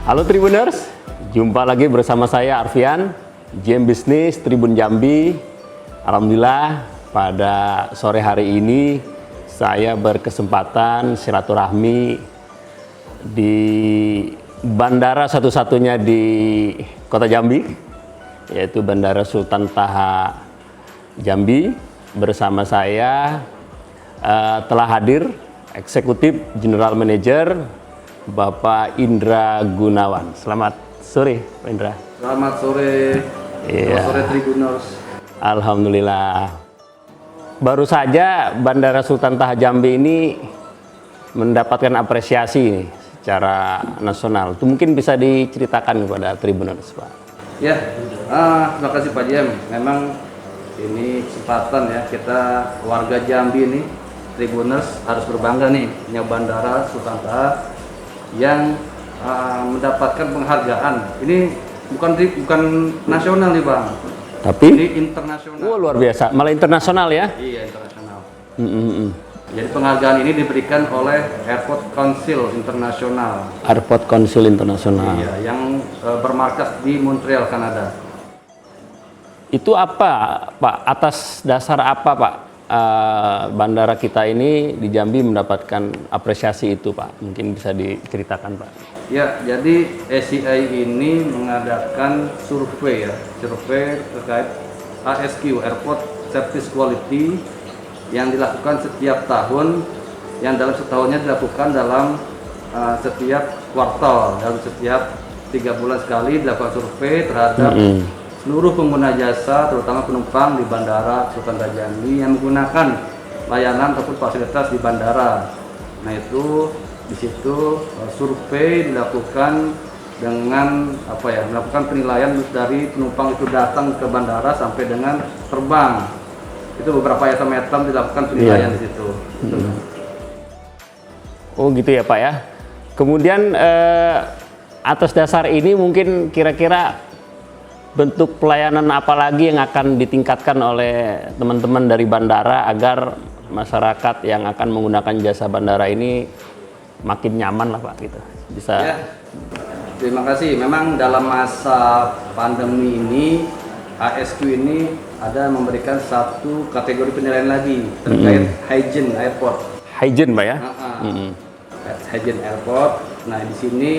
Halo Tribuners, jumpa lagi bersama saya Arfian, GM Bisnis Tribun Jambi. Alhamdulillah pada sore hari ini saya berkesempatan silaturahmi di bandara satu-satunya di Kota Jambi, yaitu Bandara Sultan Taha Jambi. Bersama saya telah hadir Eksekutif General Manager Bapak Indra Gunawan. Selamat sore, Pak Indra. Selamat sore. Iya. Selamat sore Tribuners. Alhamdulillah. Baru saja Bandara Sultan Taha Jambi ini mendapatkan apresiasi nih, secara nasional. Itu mungkin bisa diceritakan kepada Tribuners, Pak. Ya, terima kasih Pak Jem. Memang ini kesempatan ya kita warga Jambi nih, Tribuners harus berbangga nih punya Bandara Sultan Taha yang mendapatkan penghargaan. Ini bukan nasional nih Bang, Tapi ini internasional. luar biasa, malah internasional ya. Iya, internasional. Jadi penghargaan ini diberikan oleh Airport Council Internasional. Airport Council Internasional. Iya, yang bermarkas di Montreal, Kanada. Itu apa, Pak? Atas dasar apa, Pak? Bandara kita ini di Jambi mendapatkan apresiasi itu, Pak. Mungkin bisa diceritakan, Pak. Ya, jadi ACI ini mengadakan survei ya, survei terkait ASQ (Airport Service Quality) yang dilakukan setiap tahun, yang dalam setahunnya dilakukan dalam setiap kuartal, dalam setiap 3 bulan sekali dilakukan survei terhadap seluruh pengguna jasa, terutama penumpang di Bandara Sultan Taha Jambi yang menggunakan layanan ataupun fasilitas di bandara. Nah itu di situ survei dilakukan dengan melakukan penilaian dari penumpang itu datang ke bandara sampai dengan terbang. Itu beberapa item-item dilakukan penilaian di situ. Oh gitu ya, Pak ya. Kemudian atas dasar ini mungkin kira-kira bentuk pelayanan apa lagi yang akan ditingkatkan oleh teman-teman dari bandara agar masyarakat yang akan menggunakan jasa bandara ini makin nyaman lah, Pak, gitu. Bisa. Ya, terima kasih. Memang dalam masa pandemi ini ASQ ini ada memberikan satu kategori penilaian lagi terkait hygiene airport. Hygiene, Pak ya. Hygiene airport. Nah di sini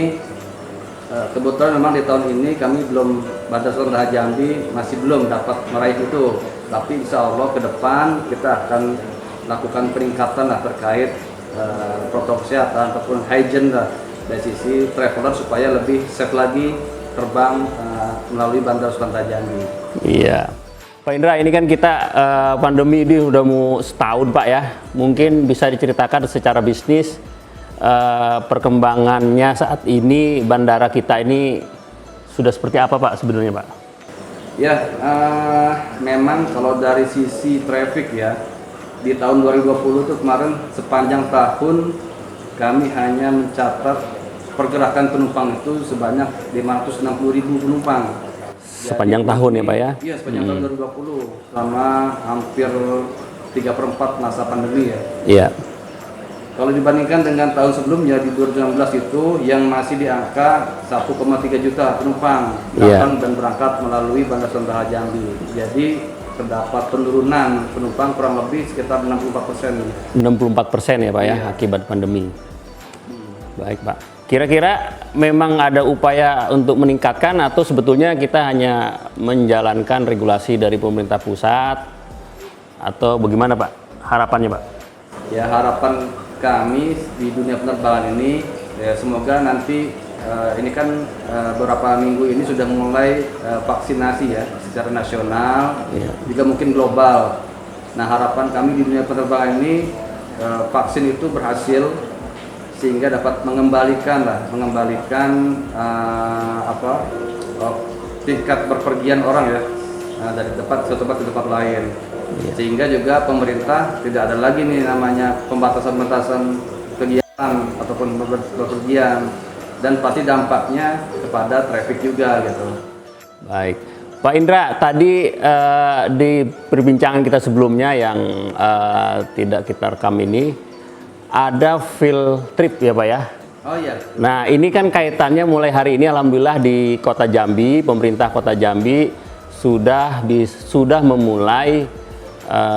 kebetulan memang di tahun ini kami belum, Bandara Sultan Taha Jambi masih belum dapat meraih itu. Tapi insya Allah ke depan kita akan lakukan peningkatan lah terkait protokol kesehatan ataupun hygiene lah dari sisi traveler supaya lebih safe lagi terbang melalui Bandara Sultan Taha Jambi. Iya. Pak Indra, ini kan kita pandemi ini udah mau setahun, Pak ya. Mungkin bisa diceritakan secara bisnis perkembangannya saat ini bandara kita ini sudah seperti apa, Pak, sebenarnya, Pak? Ya, memang kalau dari sisi traffic ya, di tahun 2020 itu kemarin sepanjang tahun kami hanya mencatat pergerakan penumpang itu sebanyak 560.000 penumpang. Sepanjang tahun ya, Pak ya? Iya, sepanjang tahun 2020 selama hampir 3/4 masa pandemi ya. Iya. Kalau dibandingkan dengan tahun sebelumnya di 2019 itu yang masih di angka 1,3 juta penumpang datang dan berangkat melalui Bandara Sultan Taha Jambi. Jadi terdapat penurunan penumpang kurang lebih sekitar 64%. 64% ya, Pak ya, akibat pandemi. Baik, Pak. Kira-kira memang ada upaya untuk meningkatkan atau sebetulnya kita hanya menjalankan regulasi dari pemerintah pusat atau bagaimana, Pak? Harapannya, Pak? Ya, harapan kami di dunia penerbangan ini ya, semoga nanti ini kan beberapa minggu ini sudah mulai vaksinasi ya secara nasional, juga mungkin global. Nah harapan kami di dunia penerbangan ini vaksin itu berhasil sehingga dapat mengembalikan tingkat berpergian orang ya dari satu tempat ke tempat lain. Sehingga juga pemerintah tidak ada lagi nih namanya pembatasan kegiatan ataupun bepergian, dan pasti dampaknya kepada traffic juga gitu. Baik, Pak Indra, tadi di perbincangan kita sebelumnya yang tidak kita rekam ini ada field trip ya, Pak ya, Oh iya. Nah, ini kan kaitannya mulai hari ini alhamdulillah di Kota Jambi, pemerintah Kota Jambi sudah memulai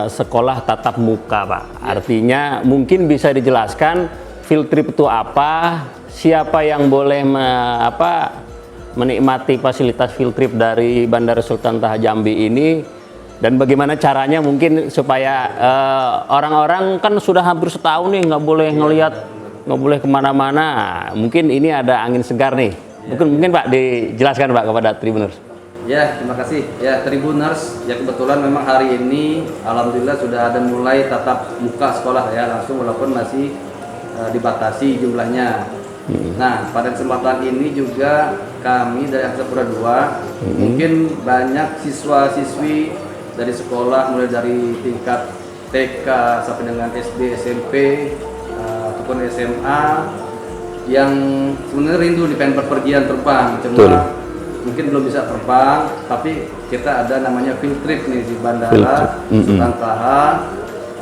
sekolah tatap muka, Pak. Artinya mungkin bisa dijelaskan field trip itu apa, siapa yang boleh menikmati fasilitas field trip dari Bandara Sultan Taha Jambi ini, dan bagaimana caranya mungkin supaya orang-orang kan sudah hampir setahun nih nggak boleh ngelihat, nggak boleh kemana-mana. Mungkin ini ada angin segar nih. Mungkin Pak dijelaskan Pak kepada Tribuners. Ya, terima kasih. Ya, Tribuners, ya kebetulan memang hari ini alhamdulillah sudah ada mulai tatap muka sekolah ya langsung, walaupun masih dibatasi jumlahnya. Nah, pada kesempatan ini juga kami dari Angkasa Pura II mungkin banyak siswa-siswi dari sekolah mulai dari tingkat TK sampai dengan SD, SMP ataupun SMA yang sebenarnya rindu nih pengen berpergian terbang, cuma mungkin belum bisa terbang, tapi kita ada namanya field trip nih di Bandara Sultan Taha.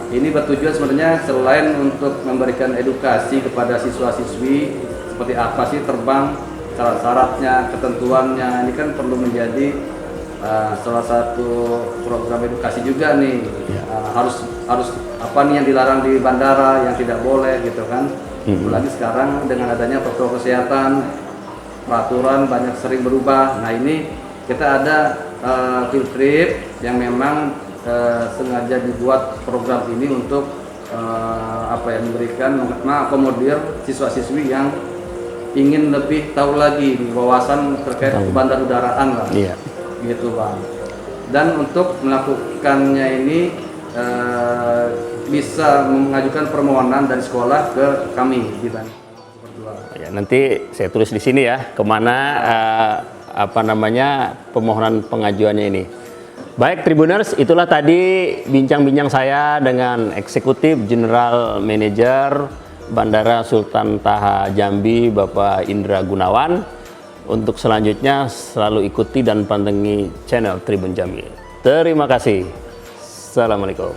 Ini bertujuan sebenarnya selain untuk memberikan edukasi kepada siswa-siswi seperti apa sih terbang, syarat-syaratnya, ketentuannya, ini kan perlu menjadi salah satu program edukasi juga nih. Harus apa nih yang dilarang di bandara, yang tidak boleh gitu kan. Apalagi sekarang dengan adanya protokol kesehatan, peraturan banyak sering berubah. Nah, ini kita ada field trip yang memang sengaja dibuat program ini untuk memberikan mengakomodir siswa-siswi yang ingin lebih tahu lagi wawasan terkait bandar udaraan lah. Iya. Gitu Bang. Dan untuk melakukannya ini bisa mengajukan permohonan dari sekolah ke kami di Bandara. Ya, nanti saya tulis di sini ya kemana permohonan pengajuannya ini. Baik Tribuners, itulah tadi bincang-bincang saya dengan Eksekutif General Manager Bandara Sultan Taha Jambi, Bapak Indra Gunawan. Untuk selanjutnya selalu ikuti dan pandangi channel Tribun Jambi. Terima kasih. Assalamualaikum.